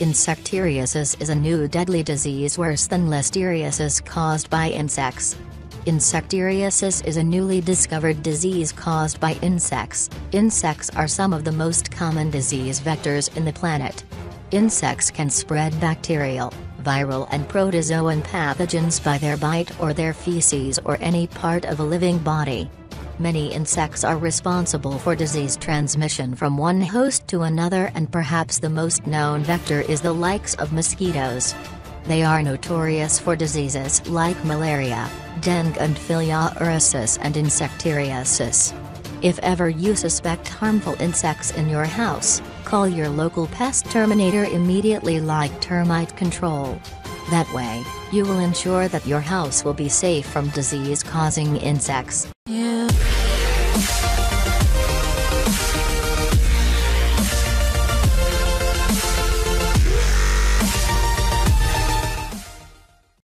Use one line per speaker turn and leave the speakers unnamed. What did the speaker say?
Insecteriosis is a new deadly disease worse than listeriosis caused by insects. Insectiriosis is a newly discovered disease caused by insects. Insects are some of the most common disease vectors in the planet. Insects can spread bacterial, viral and protozoan pathogens by their bite or their feces or any part of a living body. Many insects are responsible for disease transmission from one host to another, and perhaps the most known vector is the likes of mosquitoes. They are notorious for diseases like malaria, dengue and filariasis and insectiriosis. If ever you suspect harmful insects in your house, call your local pest terminator immediately, like termite control. That way, you will ensure that your house will be safe from disease-causing insects.